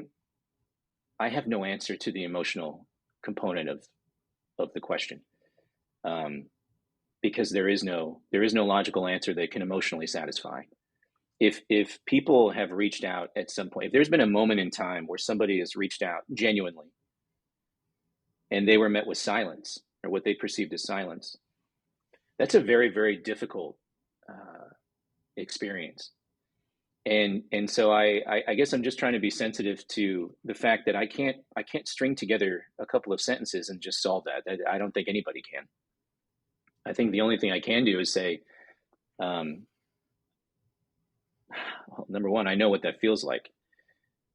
have no answer to the emotional component of the question, um, because there is no logical answer that can emotionally satisfy. If people have reached out at some point, if there's been a moment in time where somebody has reached out genuinely and they were met with silence, or what they perceived as silence, that's a very, very difficult uh, experience. And so I guess I'm just trying to be sensitive to the fact that I can't string together a couple of sentences and just solve that. I don't think anybody can. I think the only thing I can do is say, um, well, number one, I know what that feels like,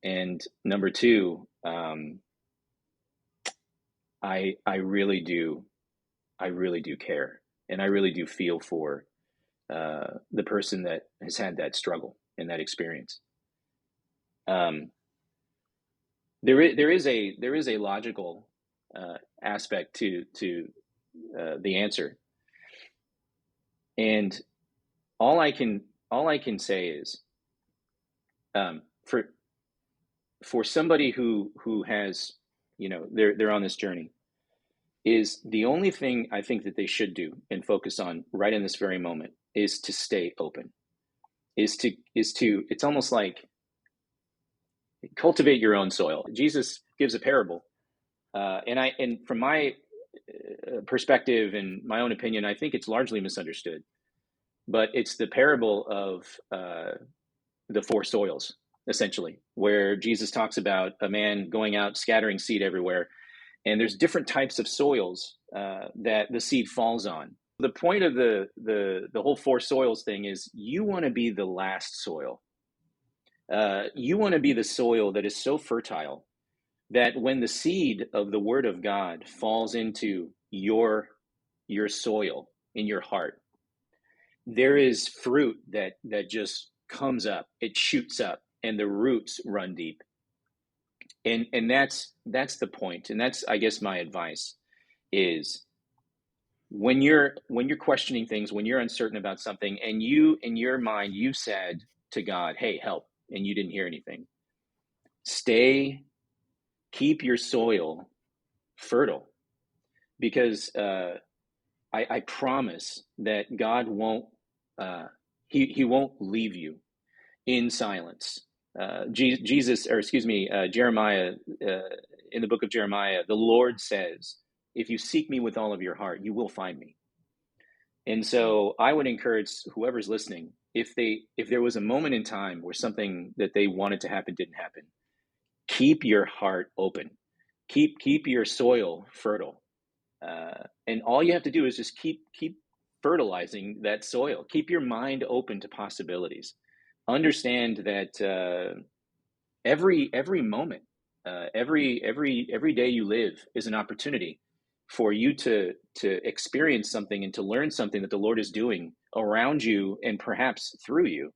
and number two, I really do care, and I really do feel for the person that has had that struggle and that experience. Um, there is a logical aspect to the answer, and all I can say is, for somebody who has, they're on this journey, is the only thing I think that they should do and focus on right in this very moment is to stay open. Is to it's almost like cultivate your own soil. Jesus gives a parable, and from my perspective and my own opinion, I think it's largely misunderstood. But it's the parable of the four soils, essentially, where Jesus talks about a man going out scattering seed everywhere, and there's different types of soils that the seed falls on. The point of the whole four soils thing is you want to be the last soil. You want to be the soil that is so fertile that when the seed of the Word of God falls into your soil in your heart, there is fruit that just comes up. It shoots up, and the roots run deep. And that's the point. And that's, I guess, my advice is, when you're questioning things, when you're uncertain about something, and you in your mind you said to God, "Hey, help," and you didn't hear anything, stay keep your soil fertile, because I promise that God won't he won't leave you in silence. Jesus, or excuse me, Jeremiah, in the book of Jeremiah, the Lord says, "If you seek me with all of your heart, you will find me." And so I would encourage whoever's listening, if there was a moment in time where something that they wanted to happen didn't happen, keep your heart open, keep your soil fertile, and all you have to do is just keep fertilizing that soil. Keep your mind open to possibilities. Understand that every moment, every day you live is an opportunity for you to experience something and to learn something that the Lord is doing around you and perhaps through you.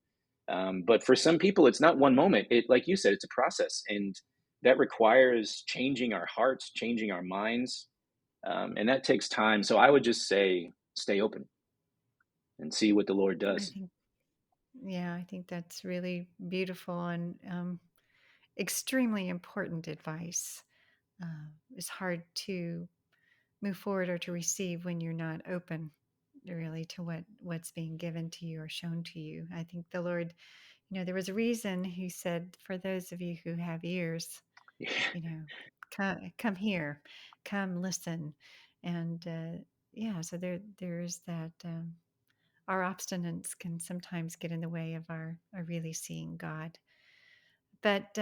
But for some people, it's not one moment. It, like you said, it's a process, and that requires changing our hearts, changing our minds, and that takes time. So I would just say, stay open and see what the Lord I does. think, yeah, I think that's really beautiful and extremely important advice. It's hard to move forward or to receive when you're not open really to what's being given to you or shown to you. I think the Lord, there was a reason he said, for those of you who have ears, you know, come here, come listen. And yeah, so there's that. Our obstinance can sometimes get in the way of our really seeing God. But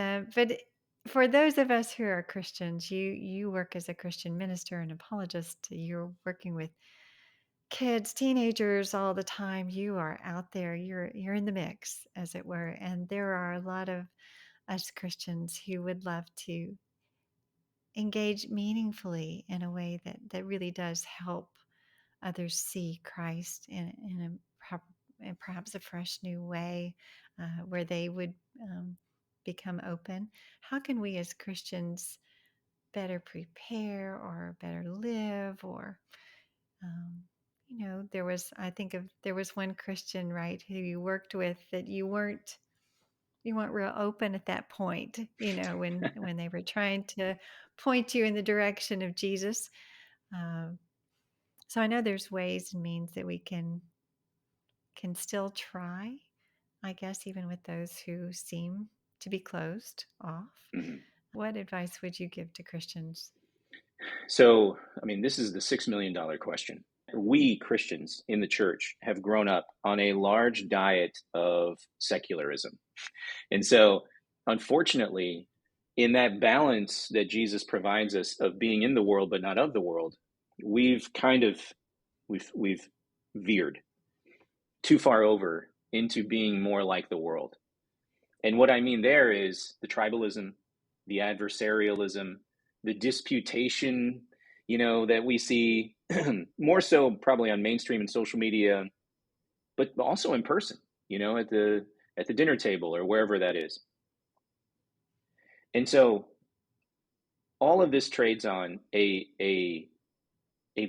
for those of us who are Christians, you work as a Christian minister and apologist. You're working with kids, teenagers all the time. You are out there. You're in the mix, as it were. And there are a lot of us Christians who would love to engage meaningfully in a way that really does help others see Christ in perhaps a fresh new way, where they would become open. How can we as Christians better prepare or better live? Or, um, there was one Christian, right, who you worked with that you weren't real open at that point, when they were trying to point you in the direction of Jesus. Uh, so I know there's ways and means that we can still try, I guess, even with those who seem to be closed off. Mhm. What advice would you give to Christians? So, I mean, this is the $6 million question. We Christians in the church have grown up on a large diet of secularism. And so, unfortunately, in that balance that Jesus provides us of being in the world but not of the world, we've kind of we've veered too far over into being more like the world. And what I mean there is the tribalism, the adversarialism, the disputation, that we see more so probably on mainstream and social media, but also in person, at the dinner table or wherever that is. And so all of this trades on a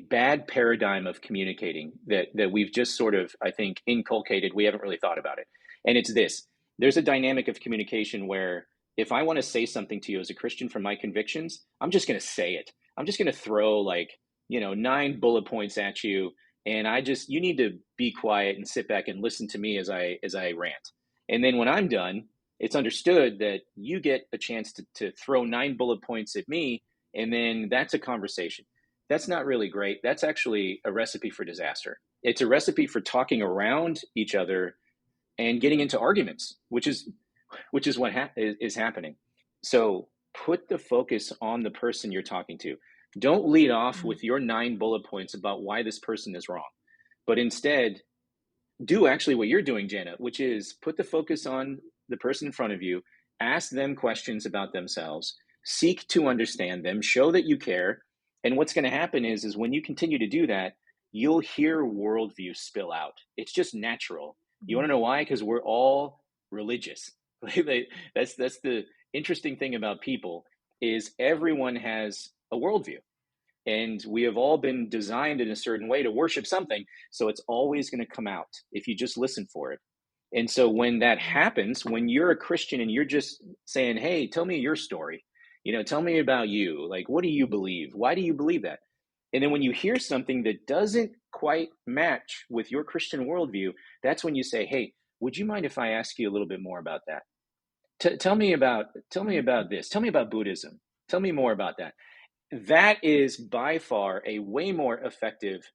bad paradigm of communicating that we've just sort of, I think, inculcated. We haven't really thought about it. And it's this: there's a dynamic of communication where if I want to say something to you as a Christian from my convictions, I'm just going to say it. I'm just going to throw like, 9 bullet points at you. And you need to be quiet and sit back and listen to me as I rant. And then when I'm done, it's understood that you get a chance to throw 9 bullet points at me. And then that's a conversation. That's not really great. That's actually a recipe for disaster. It's a recipe for talking around each other and getting into arguments, which is what is happening. So put the focus on the person you're talking to. Don't lead off Mm, with your 9 bullet points about why this person is wrong, but instead do actually what you're doing, Jana, which is put the focus on the person in front of you, ask them questions about themselves, seek to understand them, show that you care. And what's going to happen is when you continue to do that, you'll hear worldview spill out. It's just natural. You want mm, to know why? Because we're all religious. That's the interesting thing about people is everyone has a worldview, and we have all been designed in a certain way to worship something, so it's always going to come out if you just listen for it. And so when that mm, happens, when you're a Christian and you're just saying, hey, tell me your story, tell me about you, like, what do you believe, why do you believe that? And then when you hear something that doesn't quite match with your Christian worldview, that's when you say, hey, would you mind if I ask you a little bit more about that? Tell me about mm, this, tell me about Buddhism, tell me more about that. That is by far a way more effective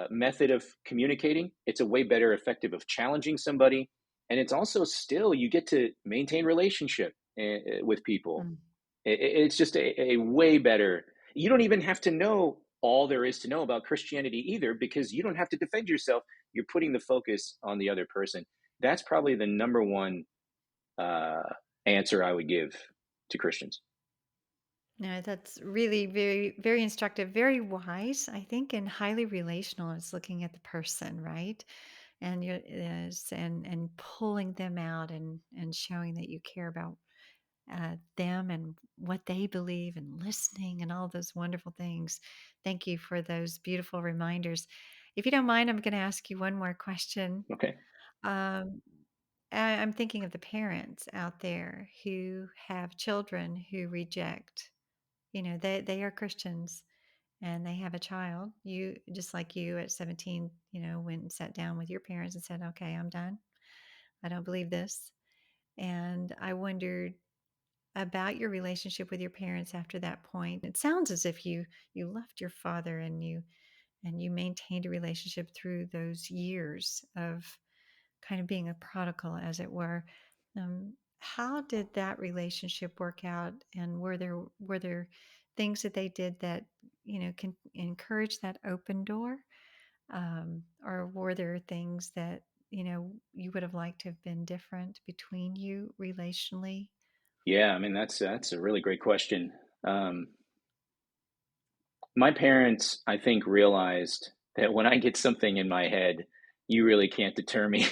method of communicating. It's a way better effective of challenging somebody, and it's also still you get to maintain relationship with people. mm. It's just a way better. You don't even have to know all there is to know about Christianity either, because you don't have to defend yourself. You're putting the focus on the other person. That's probably the number one uh, answer I would give to Christians. No, that's really very, very instructive, very wise, I think, and highly relational. It's looking at the person, right? And you is and pulling them out and showing that you care about them and what they believe and listening and all those wonderful things. Thank you for those beautiful reminders. If you don't mind, I'm going to ask you one more question. Okay. Um, I'm thinking of the parents out there who have children who reject. They are Christians and they have a child. You just like you at 17, went and sat down with your parents and said, "Okay, I'm done. I don't believe this." And I wondered, about your relationship with your parents after that point? It sounds as if you left your father and you maintained a relationship through those years of kind of being a prodigal, as it were. How did that relationship work out? And were there things that they did that can encourage that open door, or were there things that you would have liked to have been different between you relationally? Yeah, I mean that's a really great question. Um, my parents, I think, realized that when I get something in my head, you really can't deter me.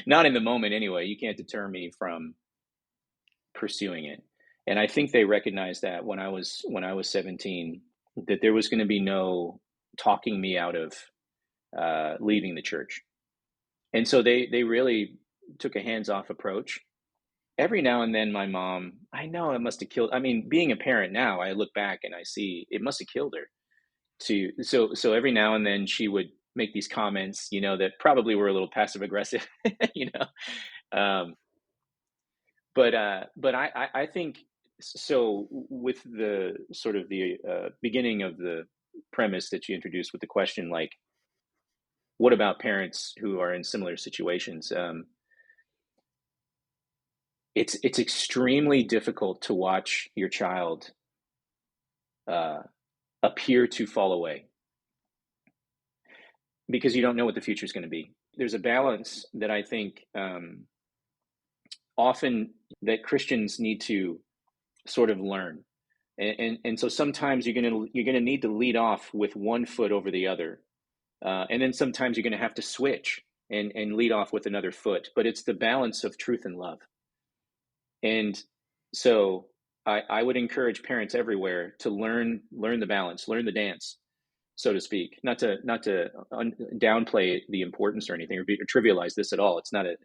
Not in the moment, anyway. You can't deter me from pursuing it. And I think they recognized that when I was 17, that there was going to be no talking me out of leaving the church. And so they really took a hands off approach. Every now and then, my mom, I know it must have killed. I mean, being a parent now, I look back and I see it must have killed her. So every now and then she would make these comments, that probably were a little passive aggressive, you know. But I think so. With the sort of the beginning of the premise that you introduced with the question, like, what about parents who are in similar situations? It's extremely difficult to watch your child uh, appear to fall away because you don't know what the future is going to be. There's a balance that I think often that Christians need to sort of learn. And so sometimes you're gonna need to lead off with one foot over the other, and then sometimes you're gonna have to switch and lead off with another foot. But it's the balance of truth and love. And so I would encourage parents everywhere to learn the balance, learn the dance, so to speak. Not to downplay the importance or anything, or trivialize this at all. It's not a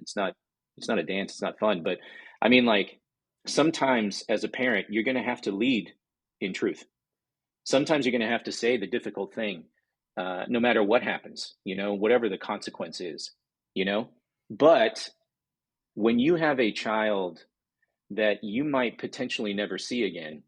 dance. It's not fun. But I mean, like, sometimes as a parent, you're going to have to lead in truth. Sometimes you're going to have to say the difficult thing, no matter what happens. Whatever the consequence is. You know. But when you have a child that you might potentially never see again,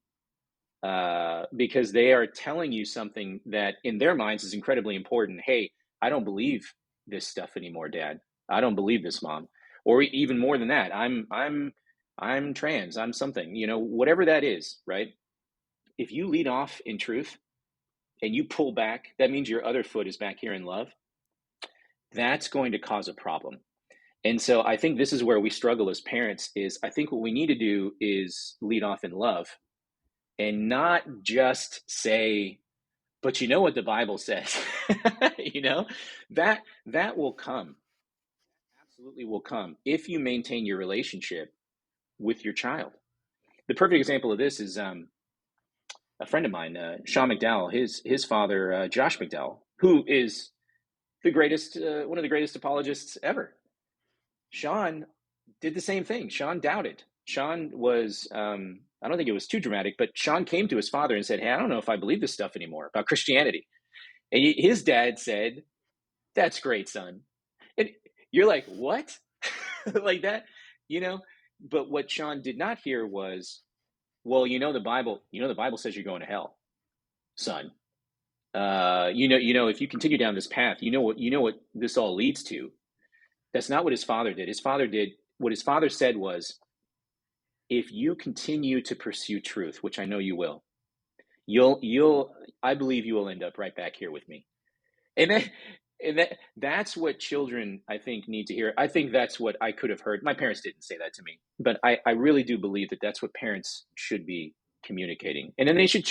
because they are telling you something that in their minds is incredibly important. Hey, I don't believe this stuff anymore, Dad. I don't believe this, Mom. Or even more than that, I'm trans. I'm something. Whatever that is, right? If you lead off in truth and you pull back, that means your other foot is back here in love. That's going to cause a problem. And so I think this is where we struggle as parents. Is I think what we need to do is lead off in love and not just say, but you know what the Bible says. you know that will come, absolutely will come, if you maintain your relationship with your child. The perfect example of this is a friend of mine, Sean McDowell. His father, Josh McDowell, who is the greatest, one of the greatest apologists ever. Sean did the same thing. Sean doubted. Sean was, I don't think it was too dramatic, but Sean came to his father and said, "Hey, I don't know if I believe this stuff anymore about Christianity." And his dad said, "That's great, son." And you're like, "What?" Like that, you know? But what Sean did not hear was, "Well, the Bible says you're going to hell, son. If you continue down this path, you know what this all leads to." That's not what his father did. What his father said was, "If you continue to pursue truth, which I know you will, I believe you will end up right back here with me." And that's what children, I think, need to hear. I think that's what I could have heard. My parents didn't say that to me, but I really do believe that that's what parents should be communicating. And then they should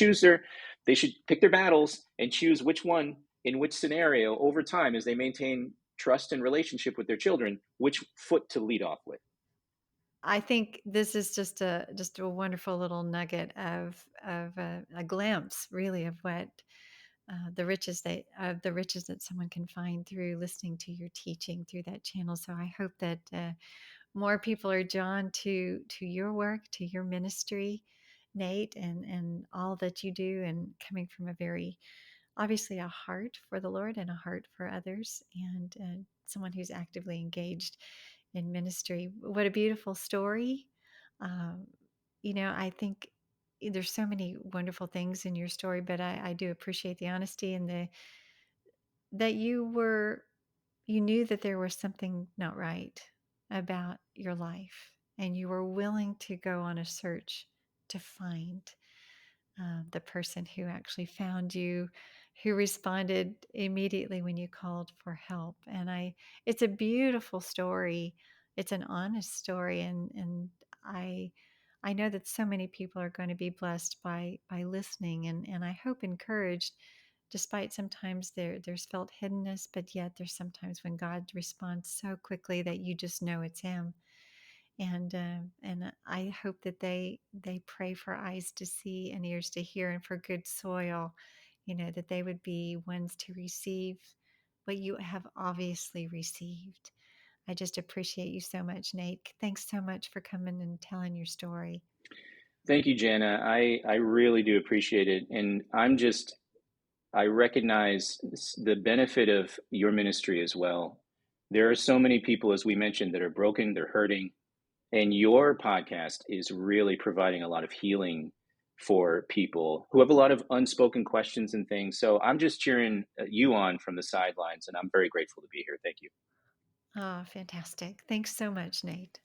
pick their battles and choose which one in which scenario over time, as they maintain trust and relationship with their children, which foot to lead off with. I think this is just a wonderful little nugget of a glimpse, really, of what the riches that someone can find through listening to your teaching through that channel. So I hope that more people are drawn to your work, to your ministry, Nate, and all that you do, and coming from a very obviously a heart for the Lord and a heart for others, and someone who's actively engaged in ministry. What a beautiful story. Um, I think there's so many wonderful things in your story, but I do appreciate the honesty and the that you knew that there was something not right about your life, and you were willing to go on a search to find the person who actually found you, who responded immediately when you called for help. And it's a beautiful story. It's an honest story, and I, I know that so many people are going to be blessed by listening, and I hope encouraged. Despite sometimes there's felt hiddenness, but yet there's sometimes when God responds so quickly that you just know it's Him. And I hope that they pray for eyes to see and ears to hear, and for good soil, that they would be ones to receive what you have obviously received. I just appreciate you so much, Nate. Thanks so much for coming and telling your story. Thank you, Jana. I really do appreciate it. And I recognize the benefit of your ministry as well. There are so many people, as we mentioned, that are broken, they're hurting, and your podcast is really providing a lot of healing for people who have a lot of unspoken questions and things. So I'm just cheering you on from the sidelines, and I'm very grateful to be here. Thank you. Ah, fantastic. Thanks so much, Nate.